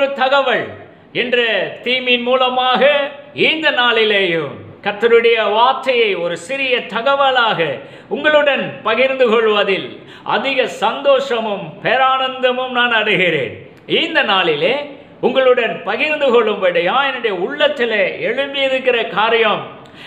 ஒரு தகவல் இன்று தீமின் மூலமாக இந்த நாளிலேயும் கர்த்தருடைய வார்த்தையை ஒரு சிறிய தகவலாக உங்களுடன் பகிர்ந்து கொள்வதில் அதிக சந்தோஷமும் பேரானந்தமும் நான் அடைகிறேன். இந்த நாளிலே உங்களுடன் பகிர்ந்து கொள்ளும்படியா என்னுடைய உள்ளத்திலே எழும்பியிருக்கிற காரியம்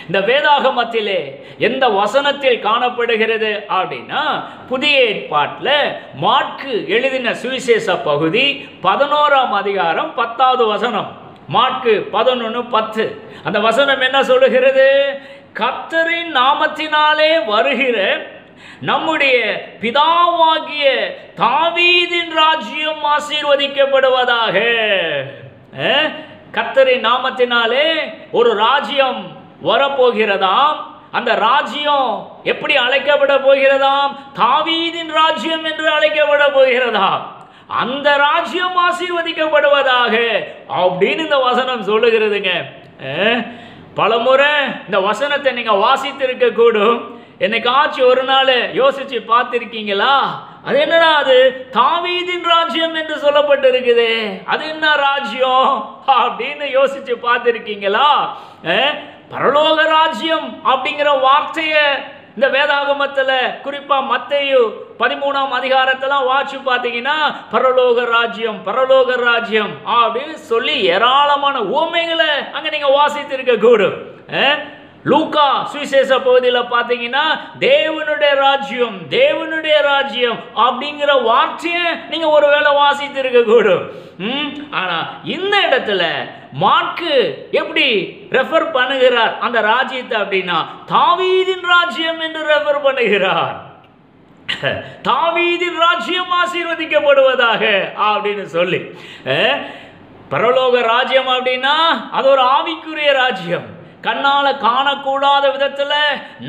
இந்த வேதாகமத்திலே எந்த வசனத்தில் காணப்படுகிறது அப்படின்னா, புதிய ஏற்பாட்டில் மாற்கு எழுதின சுவிசேஷ பகுதி 11ஆம் அதிகாரம் 10வது வசனம். மாற்கு 11:10. அந்த வசனம் என்ன சொல்லுகிறது? கர்த்தரின் நாமத்தினாலே வருகிற நம்முடைய பிதாவாகிய தாவீதின் ராஜ்யம் ஆசீர்வதிக்கப்படுவதாக. கர்த்தரின் நாமத்தினாலே ஒரு ராஜ்யம் வரப்போகிறதாம். அந்த ராஜ்யம் எப்படி அழைக்கப்பட போகிறதாம்? தாவீதின் ராஜ்யம் என்று அழைக்கப்பட போகிறதாம். அந்த ராஜ்யம் ஆசீர்வதிக்கப்படுவதாக அப்படின்னு இந்த வசனம் சொல்லுகிறதுங்க. பலமுறை இந்த வசனத்தை நீங்க வாசித்திருக்க கூடும். என்னைக்காச்சும் ஒரு நாள் யோசிச்சு பார்த்திருக்கீங்களா? அது என்னடா, அது தாவீதின் ராஜ்யம் என்று சொல்லப்பட்டு இருக்குது, அது என்ன ராஜ்யம் அப்படின்னு யோசிச்சு பார்த்திருக்கீங்களா? பரலோக ராஜ்யம் அப்படிங்கிற வார்த்தையை இந்த வேதாகமத்தில் குறிப்பா மத்தேயு 13ஆம் அதிகாரத்தெல்லாம் வாட்சி பார்த்தீங்கன்னா பரலோக ராஜ்யம் பரலோக ராஜ்யம் அப்படின்னு சொல்லி ஏராளமான உவமைகளை அங்க நீங்க வாசித்திருக்க கூடும். லூக்கா சுவிசேஷ பகுதியில் பார்த்தீங்கன்னா தேவனுடைய ராஜ்யம் தேவனுடைய ராஜ்யம் அப்படிங்கிற வார்த்தையை நீங்க ஒருவேளை வாசித்திருக்க கூடும். ஆனா இந்த இடத்துல மாற்கு எப்படி ரெஃபர் பண்ணுகிறார் அந்த ராஜ்யத்தை அப்படின்னா, தாவீதின் ராஜ்யம் என்று ரெஃபர் பண்ணுகிறார். தாவீதின் ராஜ்யம் ஆசீர்வதிக்கப்படுவதாக அப்படின்னு சொல்லி. பரலோக ராஜ்யம் அப்படின்னா அது ஒரு ஆவிக்குரிய ராஜ்யம். கண்ணால காணக்கூடாத விதத்துல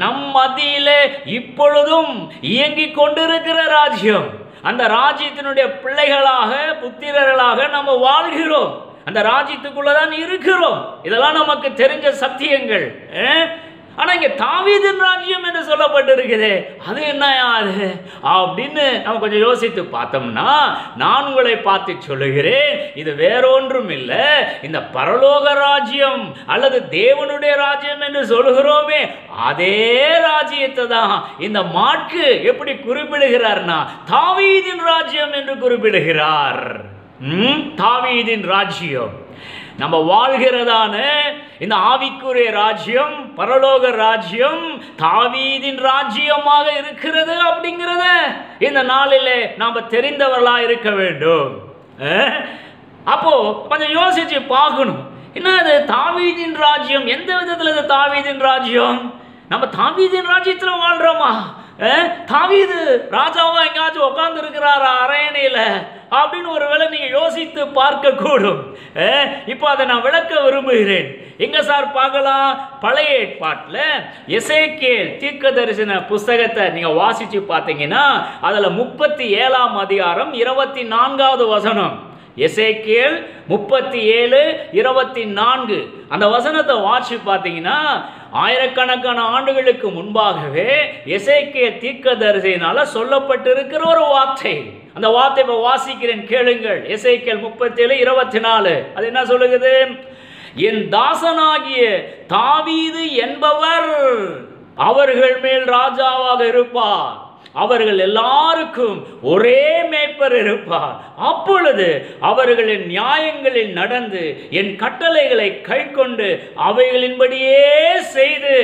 நம் மத்தியிலே இப்பொழுதும் இயங்கிக் கொண்டிருக்கிற ராஜ்யம். அந்த ராஜ்யத்தினுடைய பிள்ளைகளாக புத்திரர்களாக நம்ம வாழ்கிறோம். அந்த ராஜ்யத்துக்குள்ளதான் இருக்கிறோம். இதெல்லாம் நமக்கு தெரிஞ்ச சத்தியங்கள். ஆனா இங்க தாவீதின் ராஜ்யம் என்று சொல்லப்பட்டிருக்குது, அது என்ன யாரு அப்படின்னு நம்ம கொஞ்சம் யோசித்து பார்த்தோம்னா, நான் உங்களை பார்த்து சொல்லுகிறேன், இது வேறொன்றும் இல்லை, இந்த பரலோக ராஜ்யம் அல்லது தேவனுடைய ராஜ்யம் என்று சொல்லுகிறோமே அதே ராஜ்யத்தை தான் இந்த மாற்கு எப்படி குறிப்பிடுகிறார்னா தாவீதின் ராஜ்யம் என்று குறிப்பிடுகிறார். தாவீதின் ராஜ்யம் நம்ம வாழ்கிறதான இந்த ஆவிக்குரிய ராஜ்யம் பரலோக ராஜ்யம் தாவீதின் ராஜ்யமாக இருக்கிறது அப்படிங்கிறத இந்த நாளிலே நாம தெரிந்தவர்களா இருக்க வேண்டும். அப்போ கொஞ்சம் யோசிச்சு பார்க்கணும், என்ன அது தாவீதின் ராஜ்யம்? எந்த விதத்துல இது தாவீதின் ராஜ்யம்? நம்ம தாவீதின் ராஜ்யத்துல வாழ்றோமா? தாவீது ராஜாவா எங்காச்சும் உட்கார்ந்து இருக்கிறாரா அரேனையில அப்படின்னு ஒருவேளை நீங்க யோசித்து பார்க்க கூடும். இப்போ அதை நான் விளக்க விரும்புகிறேன். எங்க சார் பார்க்கலாம்? பழைய ஏற்பாட்டில் எசேக்கியேல் தீர்க்கதரிசன புஸ்தகத்தை நீங்க வாசிச்சு பார்த்தீங்கன்னா அதுல 37ஆம் அதிகாரம் 24வது வசனம். எசேக்கியேல் 37:24 அந்த வசனத்தை வாசி பார்த்தீங்கன்னா, ஆயிரக்கணக்கான ஆண்டுகளுக்கு முன்பாகவே எசேக்கியேல் தீர்க்கதரிசியினால சொல்லப்பட்டிருக்கிற ஒரு வார்த்தை. அந்த வார்த்தை இப்ப வாசிக்கிறேன், கேளுங்கள். எசேக்கியேல் 37:24 அது என்ன சொல்லுகிறது? என் தாசனாகிய தாவீது என்பவர் அவர்கள் மேல் ராஜாவாக இருப்பார், அவர்கள் எல்லாருக்கும் ஒரே மேய்ப்பர் இருப்பார். அப்பொழுது அவர்களின் நியாயங்களில் நடந்து என் கட்டளைகளை கை கொண்டு அவைகளின்படியே செய்து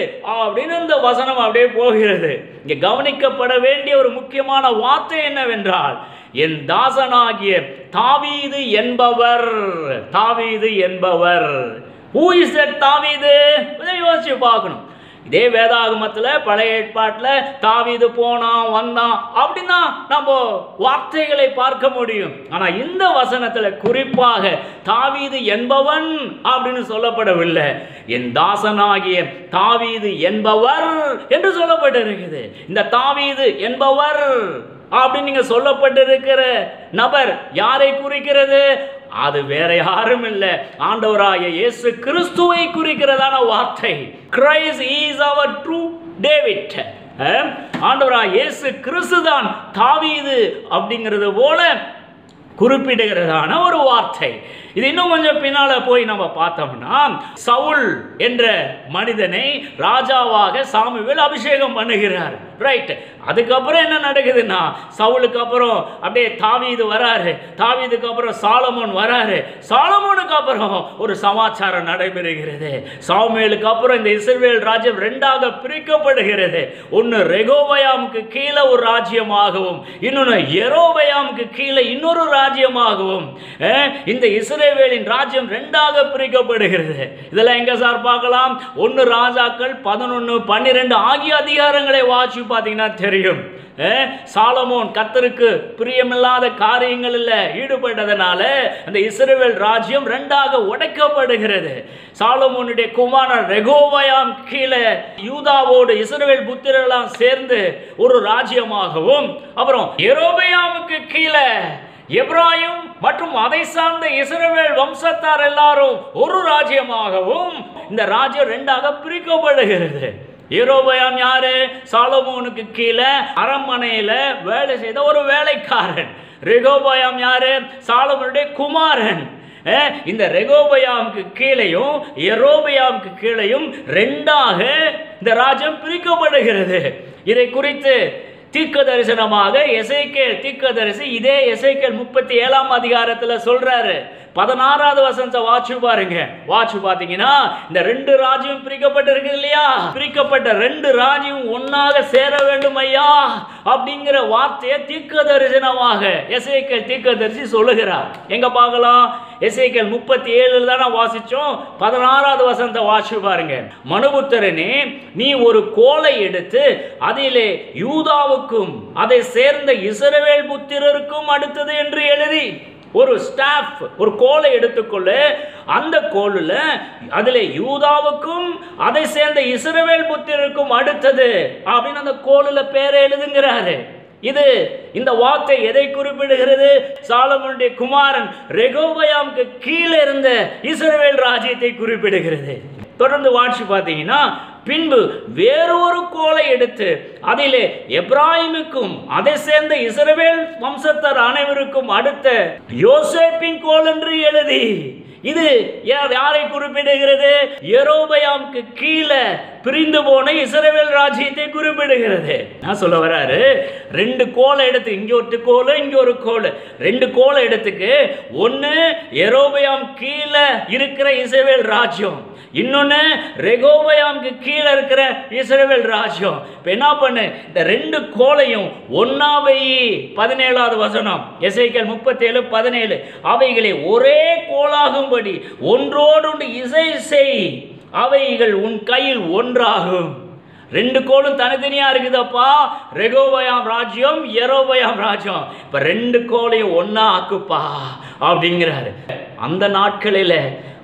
அப்படின்னு இந்த வசனம் அப்படியே போகிறது. இங்க கவனிக்கப்பட வேண்டிய ஒரு முக்கியமான வார்த்தை என்னவென்றால், என் தாசனாகிய தாவீது என்பவர். தாவீது என்பவர். Who is that தாவீது? யோசிச்சு பார்க்கணும். இதே வேதாகமத்தில் பழைய ஏற்பாட்டில் தாவீது போனான் வந்தான் அப்படின்னா நம்ம வார்த்தைகளை பார்க்க முடியும். ஆனால் இந்த வசனத்தில் குறிப்பாக தாவீது என்பவன் அப்படின்னு சொல்லப்படவில்லை, என் தாசனாகிய தாவீது என்பவர் என்று சொல்லப்பட்டிருக்குது. இந்த தாவீது என்பவர் அப்படின்னு நீங்க சொல்லப்பட்டிருக்கிற நபர் யாரை குறிக்கிறது? அது வேற யாரும் இல்லை, ஆண்டவராகிய இயேசு கிறிஸ்துவை குறிக்கிறதான வார்த்தை. Christ is our true David. ஆண்டவராகிய இயேசு கிறிஸ்து தான் தாவீது அப்படிங்கிறது போல குறிப்பிடுகிறதான ஒரு வார்த்தை. இது இன்னும் கொஞ்சம் பின்னால போய் நம்ம பார்த்தோம்னா, சவுல் என்ற மனிதனை ராஜாவாக சாமுவேல் அபிஷேகம் பண்ணுகிறார். ரைட். அதுக்கப்புறம் என்ன நடக்குதுன்னா, சவுலுக்கு அப்புறம் அப்படியே தாவீது வராரு, தாவீதுக்கு அப்புறம் சாலமோன் வராரு, சாலமோனுக்கு அப்புறம் ஒரு சமாச்சாரம் நடைபெறுகிறது. சாமுவேலுக்கு அப்புறம் இந்த இஸ்ரவேல் ராஜ்யம் ரெண்டாக பிரிக்கப்படுகிறது. ஒன்று ரெகோபயாமுக்கு கீழே ஒரு ராஜ்யமாகவும், இன்னொன்று யெரொபெயாமுக்கு கீழே இன்னொரு ராஜ்யமாகவும் இந்த இஸ்ரவேலின் ராஜ்யம் ரெண்டாக பிரிக்கப்படுகிறது. இதெல்லாம் எங்க சார் பார்க்கலாம்? 1 ராஜாக்கள் 11, 12 ஆகிய அதிகாரங்களை வாசி பார்த்தீங்கன்னா தெரியும். சாலமோன் கர்த்தருக்கு பிரியமில்லாத காரியங்களில் ஈடுபட்டதனால அந்த இஸ்ரவேல் ராஜ்யம் ரெண்டாக உடைக்கப்படுகிறது. சாலமோனுடைய குமாரன் ரெகோபயாம் கீழே யூதாவோடு இஸ்ரவேல் புத்திரரெல்லாம் சேர்ந்து ஒரு ராஜ்யமாகவும், அப்புறம் யெரொபெயாமுக்கு கீழே எப்ராயிம் மற்றும் அதை சார்ந்த இஸ்ரவேல் வம்சத்தார் எல்லாரும் ஒரு ராஜ்யமாகவும் இந்த ராஜ்யம் ரெண்டாக பிரிக்கப்படுகிறது. யெரொபெயாம் யாரு? சாலமோனுக்கு கீழே அரண்மனையில வேலை செய்த ஒரு வேலைக்காரன். ரெகோபெயாம் யாரு? சாலமோனுடைய குமாரன். இந்த ரெகோபெயாமுக்கு கீழையும் யெரொபெயாமுக்கு கீழையும் ரெண்டாக இந்த ராஜ்யம் பிரிக்கப்படுகிறது. இதை குறித்து தீர்க்க தரிசனமாக எசேக்கியேல் தீர்க்கதரிசி இதே எசேக்கியேல் 37ஆம் அதிகாரத்தில் சொல்றாரு. 16வது வசனத்தை வாட்சி பாருங்க. வாட்சி பார்த்தீங்கன்னா, இந்த 2 ராஜ்யம் பிரிக்கப்பட்டிருக்கு இல்லையா, பிரிக்கப்பட்ட 2 ராஜ்யம் ஒன்னாக சேர வேண்டும் ஐயா அப்படிங்கிற வார்த்தையை தீர்க்க தரிசனமாக எசேக்கியேல் தீர்க்கதரிசி சொல்லுகிறார். எங்க பார்க்கலாம்? எசேக்கியேல் 37 தானே வாசிச்சோம். 16வது வசனத்தை வாட்சி பாருங்க. மனுபுத்திரனே, நீ ஒரு கோலை எடுத்து அதிலே யூதாவுக்கும் அதை சேர்ந்த இஸ்ரவேல் புத்திரருக்கும் அடுத்தது என்று எழுதி, ஒரு ஸ்டாஃப், ஒரு கோலை எடுத்துக்கொள்ளு, அந்த கோலில் அதில் யூதாவுக்கும் அதை சேர்ந்த இஸ்ரவேல் புத்திரருக்கும் அடுத்தது அப்படின்னு அந்த கோலில் பேரை எழுதுங்கிறாரு. இது இந்த வார்த்தை எதை குறிப்பிடுகிறது? சாலமோனுடைய குமாரன் ரெகோபெயாமுக்கு கீழே இருந்த இஸ்ரவேல் ராஜ்யத்தை குறிப்பிடுகிறது. தொடர்ந்து வாட்சி பார்த்தீங்கன்னா, பின்பு வேறொரு கோலை எடுத்து அதிலே எப்ராயிமுக்கும் அதை சேர்ந்த இஸ்ரவேல் வம்சத்தார் அனைவருக்கும் அடுத்த யோசேப்பின் கோல் என்று எழுதி, இது யாரை குறிப்பிடுகிறது? யெரொபெயாமுக்கு கீழே பிரிந்து போன இஸ்ரவேல் ராஜ்யத்தை குறிப்பிடுகிறது. நான் சொல்ல வராரு, 2 கோலை எடுத்து, இங்க ஒரு கோல் இங்க ஒரு கோல், 2 கோலை எடுத்துக்கு, ஒன்னு யெரொபெயாம் கீழே இருக்கிற இஸ்ரவேல் ராஜ்யம், இன்னொன்னு ரெகோபெயாமுக்கு கீழே இருக்கிற இஸ்ரவேல் ராஜ்யம். இப்ப என்ன பண்ணு, இந்த 2 கோலையும் ஒன்னா வை. 17வது வசனம் எசேக்கியேல் 37:17, அவைகளை ஒரே கோலாகும்படி ஒன்றோடு இசை செய், அவைகள் உன் கையில் ஒன்றாகும். 2 கோலும் தனித்தனியா இருக்குதப்பா. ரெகோபெயாம் ராஜ்யம், யெரொபெயாம் ராஜ்யம். இப்ப 2 கோலையும் ஒன்னா ஆக்குப்பா அப்படிங்கிறாரு. அந்த நாட்களில்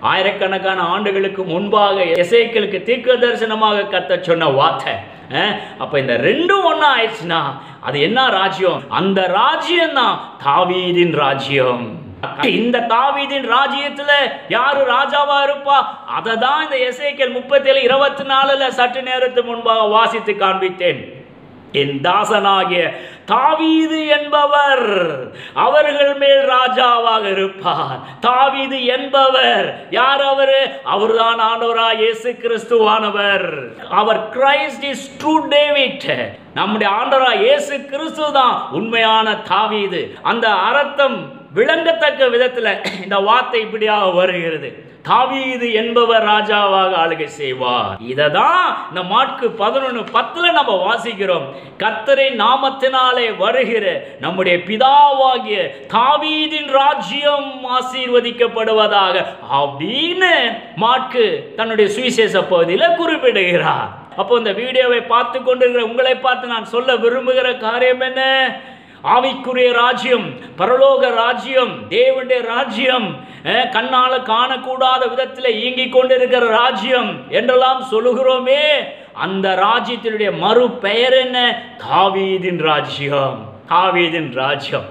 ஆயிரக்கணக்கான ஆண்டுகளுக்கு முன்பாக எசேக்கியேலுக்கு தீர்க்க தரிசனமாக கர்த்தர் சொன்ன வார்த்தை. அப்ப இந்த 2ம் ஒன்னா ஆயிடுச்சுன்னா அது என்ன ராஜ்யம்? அந்த ராஜ்யம் தான் தாவீதின் ராஜ்யம். இந்த தாவீதின் ராஜ்யத்துல யாரு ராஜாவா இருப்பா? அதை தான் இந்த எசேக்கியேல் 37:24 சற்று நேரத்துக்கு முன்பாக வாசித்து காண்பித்தேன். என் தாசனாகிய தாவீது என்பவர் அவர்கள் மேல் ராஜாவாக இருப்பார். தாவீது என்பவர் யார்? அவரு, அவர்தான் ஆண்டவராய் இயேசு கிறிஸ்துவானவர். அவர் கிரைஸ்ட் இஸ் ட்ரூ டேவிட். நம்முடைய ஆண்டவராய் இயேசு கிறிஸ்து தான் உண்மையான தாவீது. அந்த அர்த்தம் விளங்கத்தக்க விதத்தில் இந்த வார்த்தை இப்படியாக வருகிறது. தாவீது என்பவர் ராஜாவாக ஆளுகை செய்வார். இததான் இந்த மாற்கு 11:10 நம்ம வாசிக்கிறோம். கர்த்தரின் நாமத்தினாலே வருகிற நம்முடைய பிதாவாகிய தாவீதின் ராஜ்யம் ஆசீர்வதிக்கப்படுவதாக அப்படின்னு மாற்கு தன்னுடைய சுவிசேஷ பகுதியில் குறிப்பிடுகிறார். அப்போ இந்த வீடியோவை பார்த்து கொண்டிருக்கிற உங்களை பார்த்து நான் சொல்ல விரும்புகிற காரியம் என்ன? ஆவிக்குரிய ராஜ்யம், பரலோக ராஜ்யம், தேவனுடைய ராஜ்யம், கண்ணால காணக்கூடாத விதத்தில் இயங்கிக் கொண்டிருக்கிற ராஜ்யம் என்றெல்லாம் சொல்லுகிறோமே, அந்த ராஜ்யத்தினுடைய மறு பெயர் என்ன? தாவீதின் ராஜ்யம். தாவீதின் ராஜ்யம்.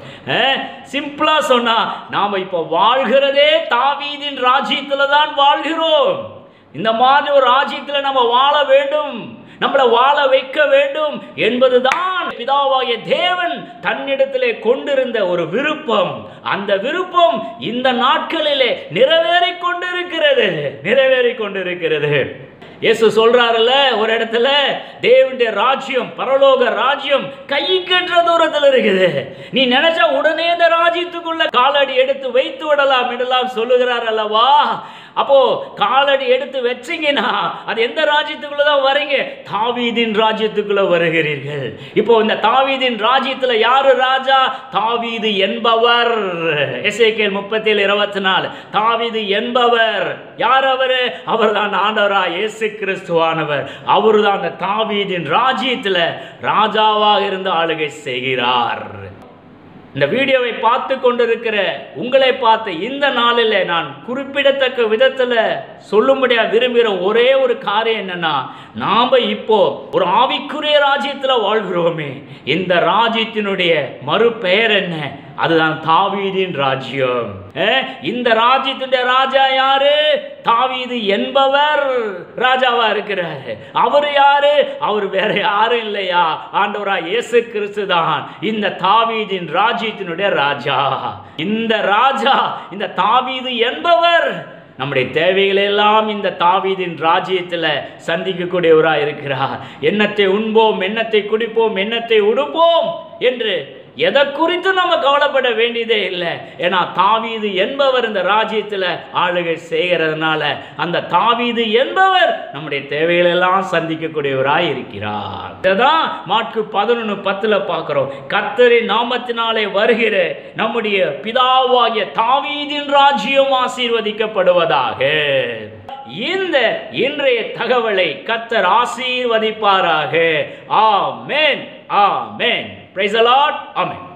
சிம்பிளா சொன்னா, நாம இப்ப வாழ்கிறதே தாவீதின் ராஜ்யத்துல தான் வாழ்கிறோம். இந்த மாதிரி ஒரு ராஜ்யத்தில் நம்ம வாழ வேண்டும். நம்மளை வாழ வைக்க வேண்டும் என்பதுதான் பிதாவாகிய தேவன் தன்னிடத்திலே கொண்டிருந்த ஒரு விருப்பம். அந்த விருப்பம் இந்த நாட்களிலே நிறைவேறிக் கொண்டிருக்கிறது. இயேசு சொல்றாருல்ல ஒரு இடத்துல, தேவனுடைய ராஜ்யம், பரலோக ராஜ்யம் கைக்கெற்ற தூரத்தில் இருக்குது. நீ நினைச்சா உடனே இந்த ராஜ்யத்துக்குள்ள காலடி எடுத்து வைத்து விடலாம் சொல்லுகிறார் அல்லவா. அப்போ காலடி எடுத்து வச்சீங்கன்னா அது எந்த ராஜ்யத்துக்குள்ளதான் வரீங்க? தாவீதின் ராஜ்யத்துக்குள்ள வருகிறீர்கள். இப்போ இந்த தாவீதின் ராஜ்யத்துல யாரு ராஜா? தாவீது என்பவர். எசேக்கியேல் 37:24. தாவீது என்பவர் யார்? அவர் தான் ஆண்டவராய் இயேசு கிறிஸ்துவானவர். அவர்தான் அந்த தாவீதின் ராஜ்யத்துல ராஜாவாக இருந்து ஆளுகை செய்கிறார். இந்த வீடியோவை பார்த்து கொண்டிருக்கிற உங்களை பார்த்து இந்த நாளில் நான் குறிப்பிடத்தக்க விதத்தில் சொல்லும்படியா விரும்புகிற ஒரே ஒரு காரியம் என்னன்னா, நாம இப்போ ஒரு ஆவிக்குரிய ராஜ்யத்தில் வாழ்கிறோமே, இந்த ராஜ்யத்தினுடைய மறுபெயர் என்ன? அதுதான் தாவீதின் ராஜ்யம். இந்த ராஜ்யத்தினுடைய ராஜா யாரு? தாவீது என்பவர் ராஜாவா இருக்கிறார். அவர் யாரு? அவர் வேற யாரும் இல்லையா, ஆண்டவராய் இயேசு கிறிஸ்து தான் இந்த தாவீதின் ராஜ்யத்தினுடைய ராஜா. இந்த ராஜா, இந்த தாவீது என்பவர் நம்முடைய தேவைகளை எல்லாம் இந்த தாவீதின் ராஜ்யத்தில் சந்திக்கக்கூடியவராக இருக்கிறார். எண்ணத்தை உண்போம், எண்ணத்தை குடிப்போம், எண்ணத்தை உடுப்போம் என்று எதை குறித்து நம்ம கவலைப்பட வேண்டியதே இல்லை. ஏன்னா தாவீது என்பவர் இந்த ராஜ்யத்தில் ஆளுகை செய்கிறதுனால அந்த தாவீது என்பவர் நம்முடைய தேவைகளை எல்லாம் சந்திக்கக்கூடியவராய் இருக்கிறார். இதான் மாற்கு 11:10 பார்க்கிறோம். கர்த்தரின் நாமத்தினாலே வருகிற நம்முடைய பிதாவாகிய தாவீதின் ராஜ்யம் ஆசீர்வதிக்கப்படுவதாக. இந்த இன்றைய தகவலை கர்த்தர் ஆசீர்வதிப்பாராக. ஆமென், ஆமென். Praise the Lord. Amen.